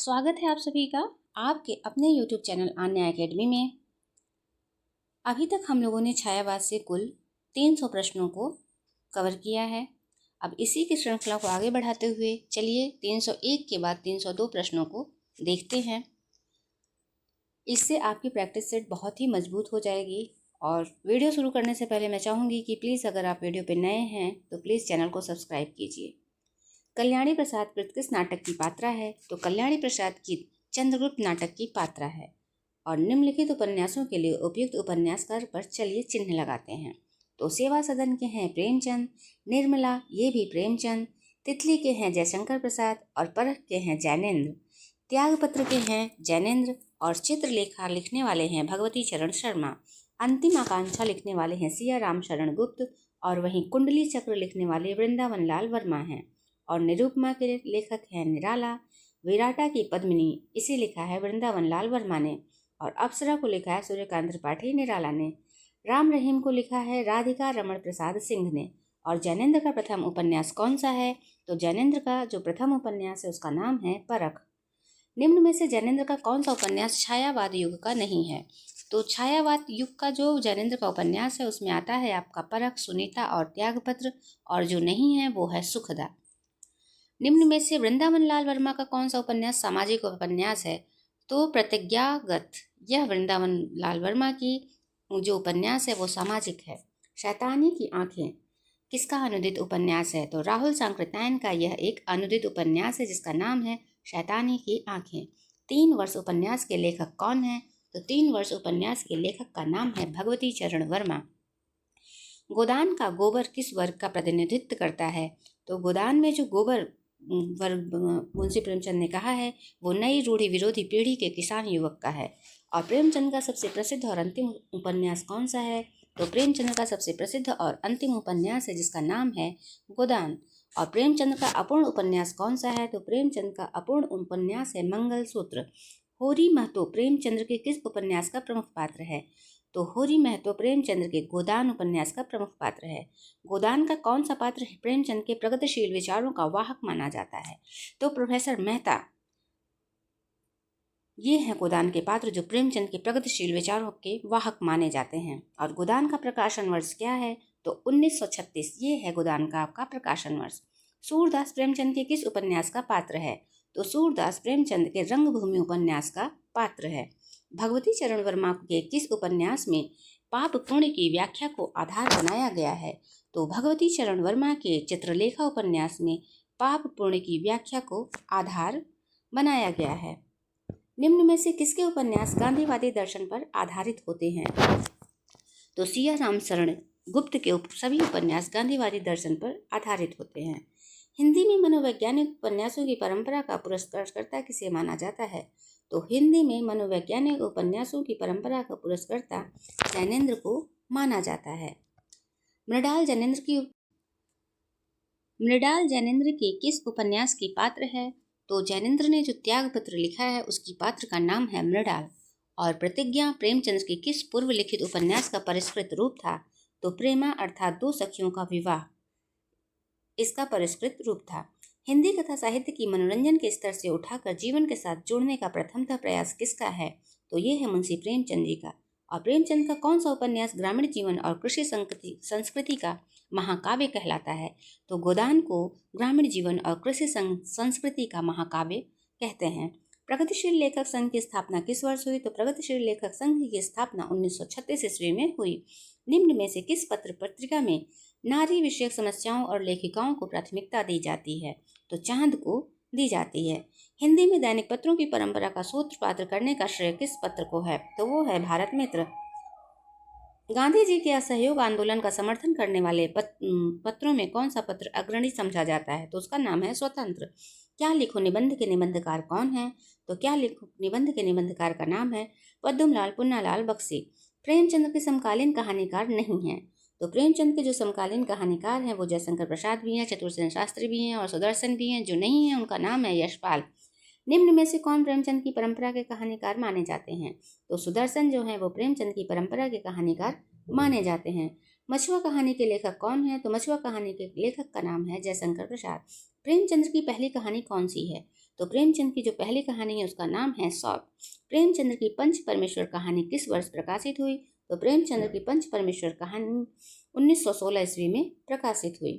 स्वागत है आप सभी का आपके अपने YouTube चैनल आन्या एकेडमी में। अभी तक हम लोगों ने छायावाद से कुल 300 प्रश्नों को कवर किया है। अब इसी की श्रृंखला को आगे बढ़ाते हुए चलिए 301 के बाद 302 प्रश्नों को देखते हैं। इससे आपकी प्रैक्टिस सेट बहुत ही मजबूत हो जाएगी। और वीडियो शुरू करने से पहले मैं चाहूँगी कि प्लीज़ अगर आप वीडियो पे नए हैं तो प्लीज़ चैनल को सब्सक्राइब कीजिए। कल्याणी प्रसाद कृत किस नाटक की पात्रा है? तो कल्याणी प्रसाद की चंद्रगुप्त नाटक की पात्रा है। और निम्नलिखित उपन्यासों के लिए उपयुक्त उपन्यासकार पर चलिए चिन्ह लगाते हैं। तो सेवा सदन के हैं प्रेमचंद, निर्मला ये भी प्रेमचंद, तितली के हैं जयशंकर प्रसाद और परख के हैं जैनेन्द्र, त्यागपत्र के हैं जैनेन्द्र और चित्रलेखा लिखने वाले हैं भगवती चरण शर्मा, अंतिम आकांक्षा लिखने वाले हैं सिया राम शरण गुप्त और वहीं कुंडली चक्र लिखने वाले वृंदावन लाल वर्मा हैं। और निरूपमा के लेखक हैं निराला, विराटा की पद्मिनी इसे लिखा है वृंदावन लाल वर्मा ने और अप्सरा को लिखा है सूर्यकांत त्रिपाठी निराला ने। राम रहीम को लिखा है राधिका रमण प्रसाद सिंह ने। और जैनेन्द्र का प्रथम उपन्यास कौन सा है? तो जैनेन्द्र का जो प्रथम उपन्यास है उसका नाम है परख। निम्न में से जैनेन्द्र का कौन सा उपन्यास छायावाद युग का नहीं है? तो छायावाद युग का जो जैनेन्द्र का उपन्यास है उसमें आता है आपका परख, सुनीता और त्यागपत्र, और जो नहीं है वो है सुखदा। निम्न में से वृंदावन लाल वर्मा का कौन सा उपन्यास सामाजिक उपन्यास है? तो प्रतिज्ञागत। यह वृंदावन लाल वर्मा की जो उपन्यास है वो सामाजिक है। शैतानी की आंखें किसका अनुदित उपन्यास है? तो राहुल सांकृत्यायन का यह एक अनुदित उपन्यास है जिसका नाम है शैतानी की आंखें। 3 वर्ष उपन्यास के लेखक कौन है? तो 3 वर्ष उपन्यास के लेखक का नाम है भगवती चरण वर्मा। गोदान का गोबर किस वर्ग का प्रतिनिधित्व करता है? तो गोदान में जो गोबर वर्ग मुंशी प्रेमचंद ने कहा है वो नई रूढ़ी विरोधी पीढ़ी के किसान युवक का है। और प्रेमचंद का सबसे प्रसिद्ध और अंतिम उपन्यास कौन सा है? तो प्रेमचंद का सबसे प्रसिद्ध और अंतिम उपन्यास है जिसका नाम है गोदान। और प्रेमचंद का अपूर्ण उपन्यास कौन सा है? तो प्रेमचंद का अपूर्ण उपन्यास है मंगलसूत्र। होरी महतो प्रेमचंद के किस उपन्यास का प्रमुख पात्र है? तो होरी महतो प्रेमचंद के गोदान उपन्यास का प्रमुख पात्र है। गोदान का कौन सा पात्र प्रेमचंद के प्रगतिशील विचारों का वाहक माना जाता है? तो प्रोफेसर मेहता ये हैं गोदान के पात्र जो प्रेमचंद के प्रगतिशील विचारों के वाहक माने जाते हैं। और गोदान का प्रकाशन वर्ष क्या है? तो 1936 ये है गोदान का आपका प्रकाशन वर्ष। सूरदास प्रेमचंद के किस उपन्यास का पात्र है? तो सूरदास प्रेमचंद के रंगभूमि उपन्यास का पात्र है। भगवती चरण वर्मा के किस उपन्यास में पाप पुण्य की व्याख्या को आधार बनाया गया है? तो भगवती चरण वर्मा के चित्रलेखा उपन्यास में पाप पुण्य की व्याख्या को आधार बनाया गया है। निम्न में से किसके उपन्यास गांधीवादी दर्शन पर आधारित होते हैं? तो सिया राम शरण गुप्त के सभी उपन्यास गांधीवादी दर्शन पर आधारित होते हैं। हिंदी में मनोवैज्ञानिक उपन्यासों की परंपरा का पुरस्कारकर्ता किसे माना जाता है? तो हिंदी में मनोवैज्ञानिक उपन्यासों की परंपरा का पुरस्कर्ता जैनेन्द्र को माना जाता है। मृणाल जैनेन्द्र के किस उपन्यास की पात्र है? तो जैनेन्द्र ने जो त्यागपत्र लिखा है उसकी पात्र का नाम है मृणाल। और प्रतिज्ञा प्रेमचंद के किस पूर्व लिखित उपन्यास का परिष्कृत रूप था? तो प्रेमा अर्थात 2 सखियों का विवाह इसका परिष्कृत रूप था। हिंदी कथा साहित्य की मनोरंजन के स्तर से उठाकर जीवन के साथ जोड़ने का प्रथमतः प्रयास किसका है? तो ये है मुंशी प्रेमचंद जी का। और प्रेमचंद का कौन सा उपन्यास ग्रामीण जीवन और कृषि संस्कृति का महाकाव्य कहलाता है? तो गोदान को ग्रामीण जीवन और कृषि संस्कृति का महाकाव्य कहते हैं। प्रगतिशील लेखक संघ की स्थापना किस वर्ष हुई? तो प्रगतिशील लेखक संघ की स्थापना 1936 ईस्वी में हुई। निम्न में से किस पत्र पत्रिका में नारी विषयक समस्याओं और लेखिकाओं को प्राथमिकता दी जाती है? तो चांद को दी जाती है। हिंदी में दैनिक पत्रों की परंपरा का सूत्रपात करने का श्रेय किस पत्र को है? तो वो है भारत मित्र। गांधी जी के असहयोग आंदोलन का समर्थन करने वाले पत्रों में कौन सा पत्र अग्रणी समझा जाता है? तो उसका नाम है स्वतंत्र। क्या लिखो निबंध के निबंधकार कौन है? तो क्या लिखो निबंध के निबंधकार का नाम है पद्मलाल पुन्नालाल बख्शी। प्रेमचंद के समकालीन कहानीकार नहीं है। तो प्रेमचंद के जो समकालीन कहानीकार हैं वो जयशंकर प्रसाद भी हैं, चतुरसेन शास्त्री भी हैं और सुदर्शन भी हैं। जो नहीं है उनका नाम है यशपाल। निम्न में से कौन प्रेमचंद की परंपरा के कहानीकार माने जाते हैं? तो सुदर्शन जो है वो प्रेमचंद की परंपरा के कहानीकार माने जाते हैं। मछुआ कहानी के लेखक कौन है? तो मछुआ कहानी के लेखक का नाम है जयशंकर प्रसाद। प्रेमचंद्र की पहली कहानी कौन सी है? तो प्रेमचंद की जो पहली कहानी है उसका नाम है सौत। प्रेमचंद्र की पंच परमेश्वर कहानी किस वर्ष प्रकाशित हुई? तो प्रेमचंद्र की पंच परमेश्वर कहानी 1916 ईस्वी में प्रकाशित हुई।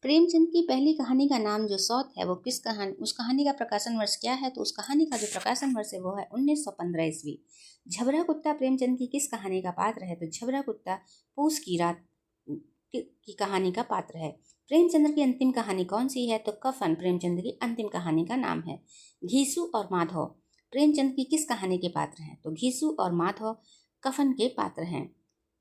प्रेमचंद की पहली कहानी का नाम जो सौत है वो किस कहानी, उस कहानी का प्रकाशन वर्ष क्या है? तो उस कहानी का जो प्रकाशन वर्ष है वो है 1915 ईस्वी। झबरा कुत्ता प्रेमचंद की किस कहानी का पात्र है? तो झबरा कुत्ता पूस की रात की कहानी का पात्र है। प्रेमचंद्र की अंतिम कहानी कौन सी है? तो कफन प्रेमचंद्र की अंतिम कहानी का नाम है। घीसू और माधव प्रेमचंद की किस कहानी के पात्र हैं? तो घीसू और माधव कफन के पात्र हैं।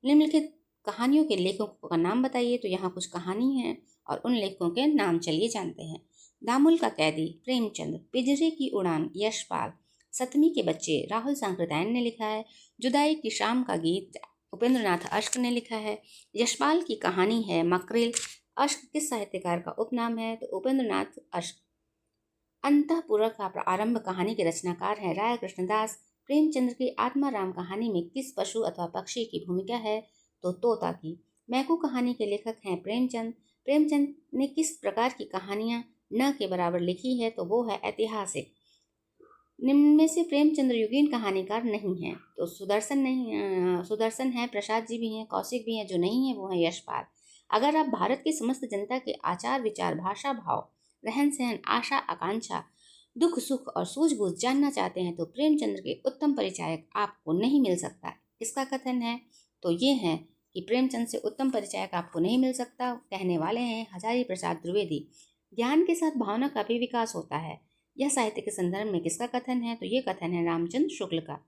निम्नलिखित कहानियों के लेखकों का नाम बताइए। तो यहाँ कुछ कहानी है और उन लेखकों के नाम चलिए जानते हैं। दामुल का कैदी प्रेमचंद, पिंजरे की उड़ान यशपाल, सतमी के बच्चे राहुल सांकृत्यायन ने लिखा है। जुदाई की शाम का गीत उपेंद्रनाथ अश्क ने लिखा है। यशपाल की कहानी है मकरेल। अश्क किस साहित्यकार का उपनाम है? तो उपेंद्रनाथ अश्क। अंतःपुर का आरंभ कहानी के रचनाकार हैं राय कृष्णदास। प्रेमचंद्र की आत्माराम कहानी में किस पशु अथवा पक्षी की भूमिका है? तो तोता की। मैकू कहानी के लेखक हैं प्रेमचंद। प्रेमचंद ने किस प्रकार की कहानियां न के बराबर लिखी है? तो वो है ऐतिहासिक। निम्न में से प्रेमचंद्र युगीन कहानीकार नहीं है। तो सुदर्शन है, प्रसाद जी भी हैं, कौशिक भी हैं। जो नहीं है वो है यशपाल। अगर आप भारत की समस्त जनता के आचार विचार, भाषा भाव, रहन सहन, आशा आकांक्षा, दुख सुख और सूझबूझ जानना चाहते हैं तो प्रेमचंद्र के उत्तम परिचायक आपको नहीं मिल सकता। किसका कथन है? तो ये है कि प्रेमचंद से उत्तम परिचायक आपको नहीं मिल सकता। कहने वाले हैं हजारी प्रसाद द्विवेदी। ज्ञान के साथ भावना का भी विकास होता है। यह साहित्य के संदर्भ में किसका कथन है? तो ये कथन है रामचंद्र शुक्ल का।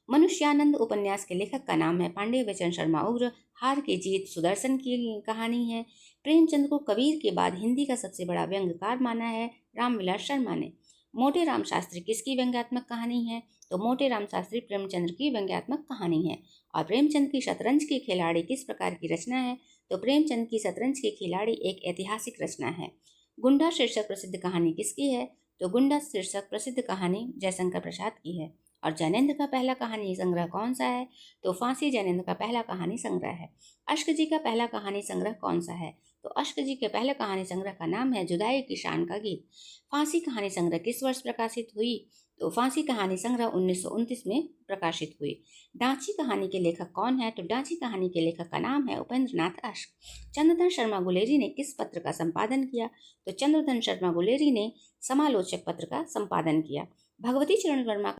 मनुष्यानंद उपन्यास के लेखक का नाम है पांडे बचन शर्मा उग्र। हार की जीत सुदर्शन की कहानी है। प्रेमचंद को कबीर के बाद हिंदी का सबसे बड़ा व्यंग्यकार माना है रामविलास शर्मा ने। मोटे राम शास्त्री किसकी व्यंग्यात्मक कहानी है? तो मोटे राम शास्त्री प्रेमचंद्र की व्यंग्यात्मक कहानी है। और प्रेमचंद की शतरंज की खिलाड़ी किस प्रकार की रचना है? तो प्रेमचंद की शतरंज की खिलाड़ी एक ऐतिहासिक रचना है। गुंडा शीर्षक प्रसिद्ध कहानी किसकी है? तो गुंडा शीर्षक प्रसिद्ध कहानी जयशंकर प्रसाद की है। और जैनेन्द्र का पहला कहानी संग्रह कौन सा है? तो फांसी जैनेन्द्र का पहला कहानी संग्रह है। अश्क जी का पहला कहानी संग्रह कौन सा है? तो अश्क जी के पहले कहानी संग्रह का नाम है जुदाई की शान का गीत। फांसी कहानी संग्रह किस वर्ष प्रकाशित हुई? तो फांसी कहानी संग्रह 1929 में प्रकाशित हुई। डांची कहानी के लेखक कौन है? तो डांची कहानी के लेखक का नाम है उपेंद्रनाथ अश्क। चंद्रधन शर्मा गुलेरी ने किस पत्र का संपादन किया? तो चंद्रधन शर्मा गुलेरी ने समालोचक पत्र का संपादन किया। भगवती चरण वर्मा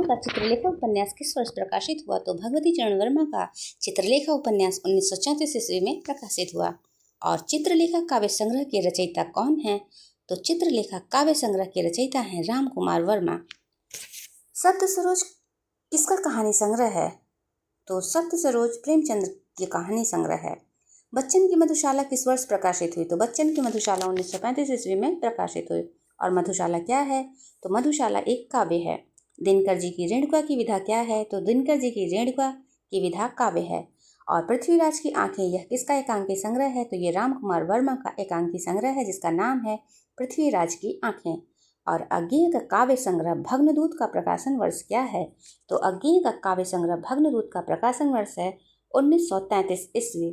का चित्रलेखा उपन्यास किस वर्ष प्रकाशित हुआ? तो भगवती चरण वर्मा का चित्रलेखा उपन्यास 1934 ईस्वी में प्रकाशित हुआ। और चित्रलेखा काव्य संग्रह के रचयिता कौन है? तो चित्रलेखा काव्य संग्रह के रचयिता हैं राम कुमार वर्मा। सप्त सरोज किसका कहानी संग्रह है? तो सप्त सरोज प्रेमचंद्र की कहानी संग्रह है। बच्चन की मधुशाला किस वर्ष प्रकाशित हुई? तो बच्चन की मधुशाला 1935 ईस्वी में प्रकाशित हुई। और मधुशाला क्या है? तो मधुशाला एक काव्य है। दिनकर जी की रेणुका की विधा क्या है? तो दिनकर जी की रेणुका की विधा काव्य है। और पृथ्वीराज की आंखें यह किसका एकांकी संग्रह है? तो ये राम कुमार वर्मा का एकांकी संग्रह है जिसका नाम है पृथ्वीराज की आंखें। और अज्ञेय का काव्य संग्रह भग्नदूत का प्रकाशन वर्ष क्या है? तो अज्ञेय का काव्य संग्रह भग्नदूत का प्रकाशन वर्ष है 1933 ईस्वी।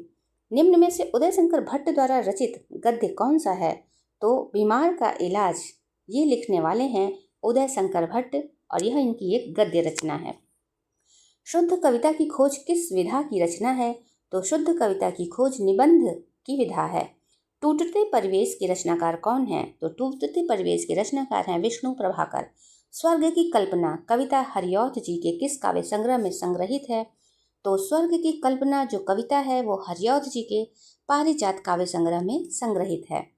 निम्न में से उदय शंकर भट्ट द्वारा रचित गद्य कौन सा है? तो बीमार का इलाज। ये लिखने वाले हैं उदय शंकर भट्ट और यह इनकी एक गद्य रचना है। शुद्ध कविता की खोज किस विधा की रचना है? तो शुद्ध कविता की खोज निबंध की विधा है। टूटते परिवेश के रचनाकार कौन है? तो टूटते परिवेश के रचनाकार हैं विष्णु प्रभाकर। स्वर्ग की कल्पना कविता हरिऔध जी के किस काव्य संग्रह में संग्रहित है? तो स्वर्ग की कल्पना जो कविता है वो हरिऔध जी के पारिजात काव्य संग्रह में संग्रहित है।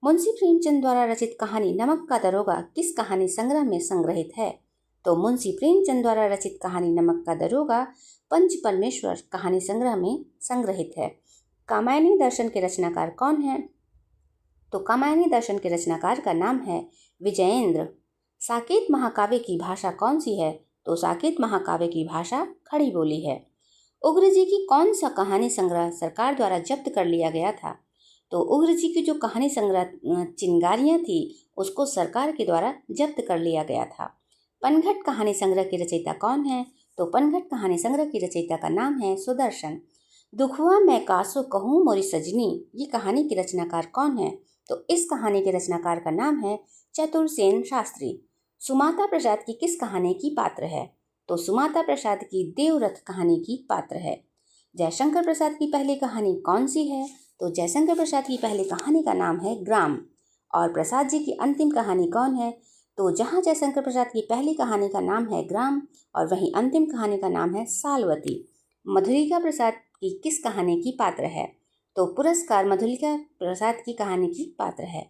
मुंशी प्रेमचंद द्वारा रचित कहानी नमक का दरोगा किस कहानी संग्रह में संग्रहित है? तो मुंशी प्रेमचंद द्वारा रचित कहानी नमक का दरोगा पंच परमेश्वर कहानी संग्रह में संग्रहित है। कामायनी दर्शन के रचनाकार कौन है? तो कामायनी दर्शन के रचनाकार का नाम है विजयेंद्र। साकेत महाकाव्य की भाषा कौन सी है? तो साकेत महाकाव्य की भाषा खड़ी बोली है। उग्र जी की कौन सा कहानी संग्रह सरकार द्वारा जब्त कर लिया गया था? तो उग्र जी की जो कहानी संग्रह चिंगारियां थी उसको सरकार के द्वारा जब्त कर लिया गया था। पनघट कहानी संग्रह की रचयिता कौन है? तो पनघट कहानी संग्रह की रचयिता का नाम है सुदर्शन। दुखुआ मैं कासो कहूँ मोरी सजनी, ये कहानी के रचनाकार कौन है? तो इस कहानी के रचनाकार का नाम है चतुरसेन शास्त्री। सुमाता प्रसाद की किस कहानी की पात्र है? तो सुमाता प्रसाद की देवरथ कहानी की पात्र है। जयशंकर प्रसाद की पहली कहानी कौन सी है? तो जयशंकर प्रसाद की पहली कहानी का नाम है ग्राम। और प्रसाद जी की अंतिम कहानी कौन है? तो जहाँ जयशंकर प्रसाद की पहली कहानी का नाम है ग्राम और वहीं अंतिम कहानी का नाम है सालवती। मधुलिका प्रसाद की किस कहानी की पात्र है? तो पुरस्कार मधुलिका प्रसाद की कहानी की पात्र है।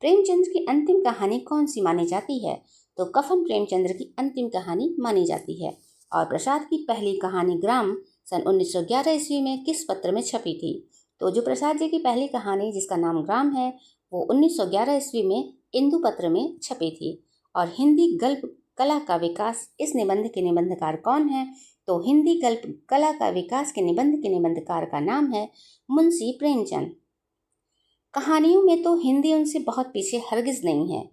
प्रेमचंद्र की अंतिम कहानी कौन सी मानी जाती है? तो कफन प्रेमचंद्र की अंतिम कहानी मानी जाती है। और प्रसाद की पहली कहानी ग्राम सन 1911 ईस्वी में किस पत्र में छपी थी? तो जो प्रसाद जी की पहली कहानी जिसका नाम ग्राम है वो 1911 ईस्वी में इंदु पत्र में छपी थी। और हिंदी गल्प कला का विकास इस निबंध के निबंधकार कौन है? तो हिंदी गल्प कला का विकास के निबंध के निबंधकार का नाम है मुंशी प्रेमचंद। कहानियों में तो हिंदी उनसे बहुत पीछे हरगिज नहीं है,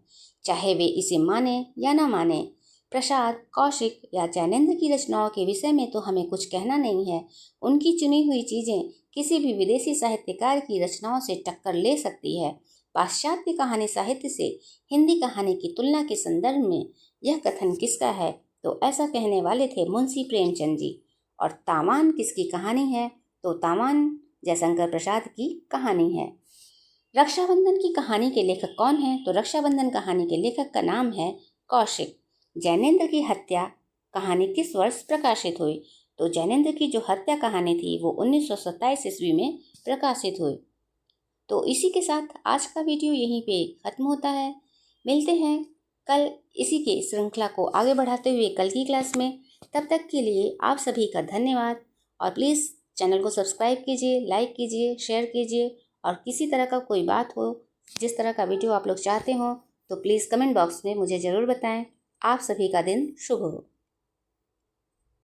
चाहे वे इसे माने या ना माने। प्रसाद, कौशिक या जैनेन्द्र की रचनाओं के विषय में तो हमें कुछ कहना नहीं है। उनकी चुनी हुई चीजें किसी भी विदेशी साहित्यकार की रचनाओं से टक्कर ले सकती है। पाश्चात्य कहानी साहित्य से हिंदी कहानी की तुलना के संदर्भ में यह कथन किसका है? तो ऐसा कहने वाले थे मुंशी प्रेमचंद जी। और तावान किसकी कहानी है? तो तावान जयशंकर प्रसाद की कहानी है। रक्षाबंधन की कहानी के लेखक कौन है? तो रक्षाबंधन कहानी के लेखक का नाम है कौशिक। जैनेन्द्र की हत्या कहानी किस वर्ष प्रकाशित हुई? तो जैनेन्द्र की जो हत्या कहानी थी वो 1927 ईस्वी में प्रकाशित हुई। तो इसी के साथ आज का वीडियो यहीं पे ख़त्म होता है। मिलते हैं कल इसी के श्रृंखला को आगे बढ़ाते हुए कल की क्लास में। तब तक के लिए आप सभी का धन्यवाद। और प्लीज़ चैनल को सब्सक्राइब कीजिए, लाइक कीजिए, शेयर कीजिए। और किसी तरह का कोई बात हो, जिस तरह का वीडियो आप लोग चाहते हो, तो प्लीज़ कमेंट बॉक्स में मुझे ज़रूर बताएं। आप सभी का दिन शुभ हो।